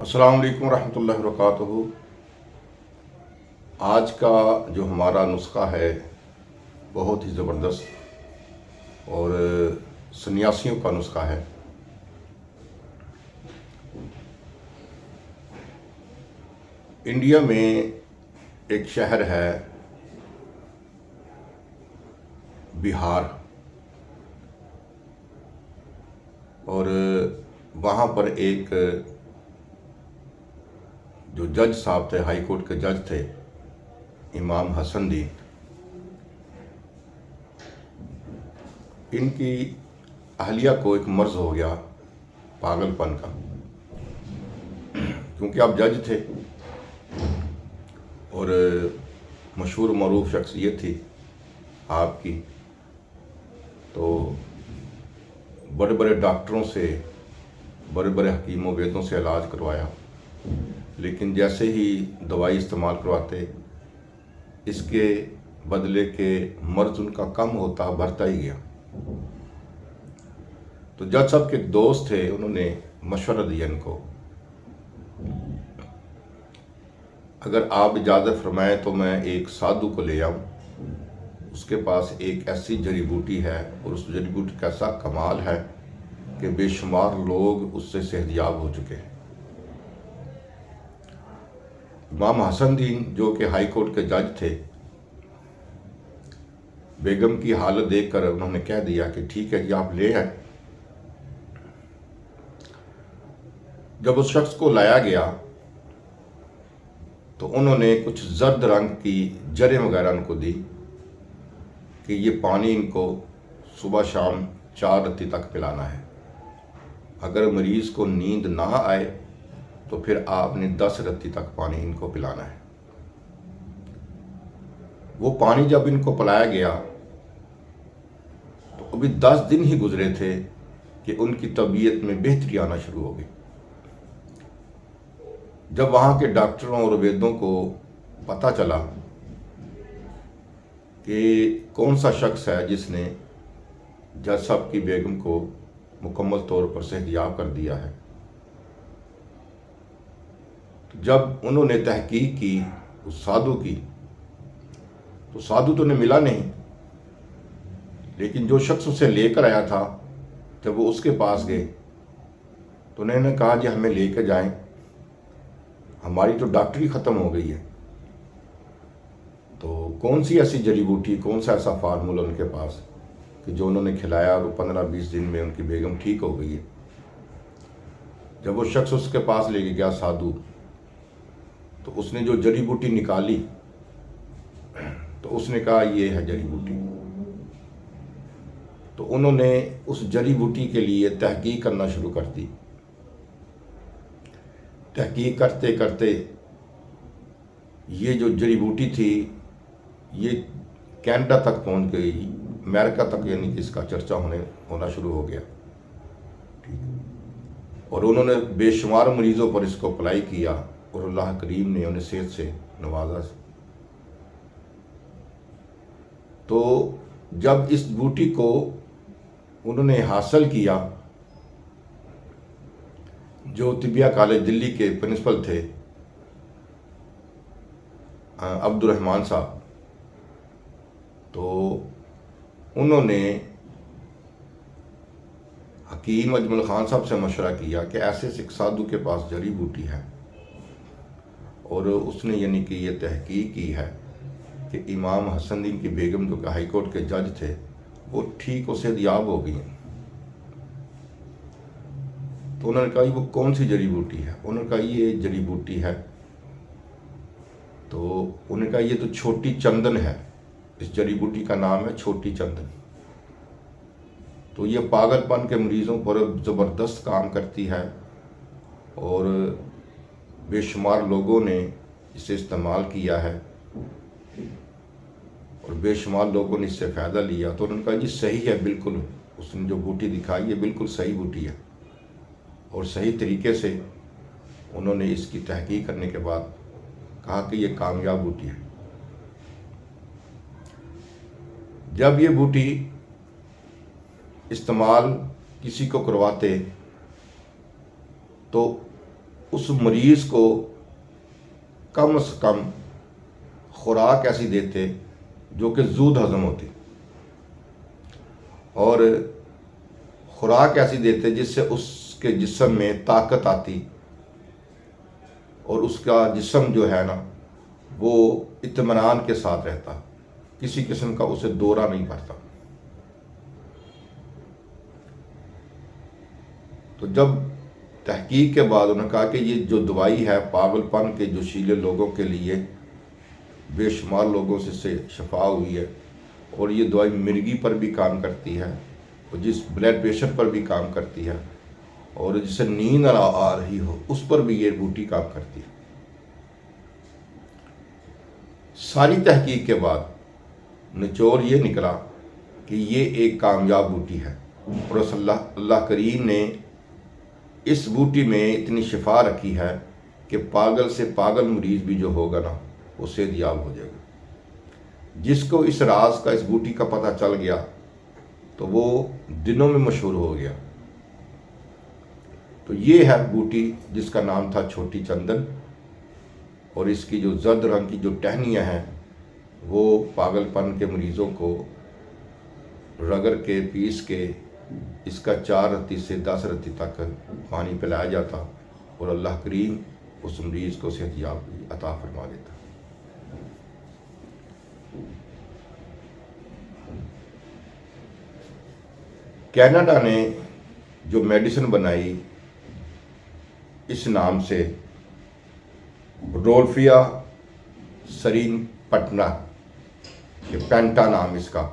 السلام علیکم ورحمۃ اللہ وبرکاتہ۔ آج کا جو ہمارا نسخہ ہے بہت ہی زبردست اور سنیاسیوں کا نسخہ ہے۔ انڈیا میں ایک شہر ہے بہار، اور وہاں پر ایک جو جج صاحب تھے، ہائی کورٹ کے جج تھے، امام حسن دین، ان کی اہلیہ کو ایک مرض ہو گیا پاگل پن کا، کیونکہ آپ جج تھے اور مشہور معروف شخصیت تھی آپ کی، تو بڑے بڑے ڈاکٹروں سے، بڑے بڑے حکیموں ویدوں سے علاج کروایا، لیکن جیسے ہی دوائی استعمال کرواتے اس کے بدلے کے مرض ان کا کم ہوتا بڑھتا ہی گیا۔ تو جج صاحب کے ایک دوست تھے، انہوں نے مشورہ دیا ان کو، اگر آپ اجازت فرمائیں تو میں ایک سادھو کو لے آؤں، اس کے پاس ایک ایسی جڑی بوٹی ہے اور اس جڑی بوٹی کا ایسا کمال ہے کہ بے شمار لوگ اس سے صحت یاب ہو چکے ہیں۔ امام حسن دین جو کہ ہائی کورٹ کے جج تھے، بیگم کی حالت دیکھ کر انہوں نے کہہ دیا کہ ٹھیک ہے جی، آپ لے آئیں۔ جب اس شخص کو لایا گیا تو انہوں نے کچھ زرد رنگ کی جڑیں وغیرہ ان کو دی کہ یہ پانی ان کو صبح شام 4 رتی تک پلانا ہے، اگر مریض کو نیند نہ آئے تو پھر آپ نے 10 رتی تک پانی ان کو پلانا ہے۔ وہ پانی جب ان کو پلایا گیا تو ابھی 10 دن ہی گزرے تھے کہ ان کی طبیعت میں بہتری آنا شروع ہو گئی۔ جب وہاں کے ڈاکٹروں اور ویدوں کو پتہ چلا کہ کون سا شخص ہے جس نے جج صاحب کی بیگم کو مکمل طور پر صحت یاب کر دیا ہے، جب انہوں نے تحقیق کی اس سادھو کی، تو سادھو تو انہیں ملا نہیں، لیکن جو شخص اسے لے کر آیا تھا، جب وہ اس کے پاس گئے تو انہوں نے کہا جی ہمیں لے کے جائیں، ہماری تو ڈاکٹری ختم ہو گئی ہے، تو کون سی ایسی جڑی بوٹی، کون سا ایسا فارمولہ ان کے پاس کہ جو انہوں نے کھلایا اور 15-20 دن میں ان کی بیگم ٹھیک ہو گئی ہے۔ جب وہ شخص اس کے پاس لے کے گیا سادھو، تو اس نے جو جڑی بوٹی نکالی تو اس نے کہا یہ ہے جڑی بوٹی۔ تو انہوں نے اس جڑی بوٹی کے لیے تحقیق کرنا شروع کر دی۔ تحقیق کرتے کرتے یہ جو جڑی بوٹی تھی یہ کینیڈا تک پہنچ گئی، امریکہ تک، یعنی کہ اس کا چرچا ہونا شروع ہو گیا، اور انہوں نے بے شمار مریضوں پر اس کو اپلائی کیا اور اللہ کریم نے انہیں صحت سے نوازا۔ تو جب اس بوٹی کو انہوں نے حاصل کیا، جو طبیہ کالج دلی کے پرنسپل تھے عبد الرحمان صاحب، تو انہوں نے حکیم اجمل خان صاحب سے مشورہ کیا کہ ایسے ایک سادھو کے پاس جڑی بوٹی ہے، اور اس نے یعنی کہ یہ تحقیق کی ہے کہ امام حسن دین کی بیگم جو کہ ہائی کورٹ کے جج تھے وہ ٹھیک و صحت یاب ہو گئی ہیں۔ تو انہوں نے کہا وہ کون سی جڑی بوٹی ہے؟ انہوں نے کہا یہ جڑی بوٹی ہے، تو انہوں نے کہا یہ تو چھوٹی چندن ہے، اس جڑی بوٹی کا نام ہے چھوٹی چندن، تو یہ پاگل پن کے مریضوں پر زبردست کام کرتی ہے، اور بے شمار لوگوں نے اسے استعمال کیا ہے اور بے شمار لوگوں نے اس سے فائدہ لیا۔ تو انہوں نے کہا جی صحیح ہے، بالکل اس نے جو بوٹی دکھائی ہے بالکل صحیح بوٹی ہے، اور صحیح طریقے سے انہوں نے اس کی تحقیق کرنے کے بعد کہا کہ یہ کامیاب بوٹی ہے۔ جب یہ بوٹی استعمال کسی کو کرواتے تو اس مریض کو کم از کم خوراک ایسی دیتے جو کہ زود ہضم ہوتی، اور خوراک ایسی دیتے جس سے اس کے جسم میں طاقت آتی، اور اس کا جسم جو ہے نا وہ اطمینان کے ساتھ رہتا، کسی قسم کا اسے دورہ نہیں پڑتا۔ تو جب تحقیق کے بعد انہوں نے کہا کہ یہ جو دوائی ہے پاگل پن کے جوشیلے لوگوں کے لیے، بے شمار لوگوں سے شفا ہوئی ہے، اور یہ دوائی مرگی پر بھی کام کرتی ہے، اور جس بلڈ پریشر پر بھی کام کرتی ہے، اور جسے نیند نہ آ رہی ہو اس پر بھی یہ بوٹی کام کرتی ہے۔ ساری تحقیق کے بعد نچوڑ یہ نکلا کہ یہ ایک کامیاب بوٹی ہے، اور اللہ کریم نے اس بوٹی میں اتنی شفا رکھی ہے کہ پاگل سے پاگل مریض بھی جو ہوگا نا وہ صحت یاب ہو جائے گا۔ جس کو اس راز کا، اس بوٹی کا پتہ چل گیا تو وہ دنوں میں مشہور ہو گیا۔ تو یہ ہے بوٹی جس کا نام تھا چھوٹی چندن، اور اس کی جو زرد رنگ کی جو ٹہنیاں ہیں وہ پاگل پن کے مریضوں کو رگڑ کے پیس کے اس کا 4 رتی سے 10 رتی تک پانی پلایا جاتا، اور اللہ کریم اس مریض کو صحت یاب عطا فرما دیتا۔ کینیڈا نے جو میڈیسن بنائی اس نام سے، رولفیا سرین پٹنا، یہ پینٹا نام اس کا،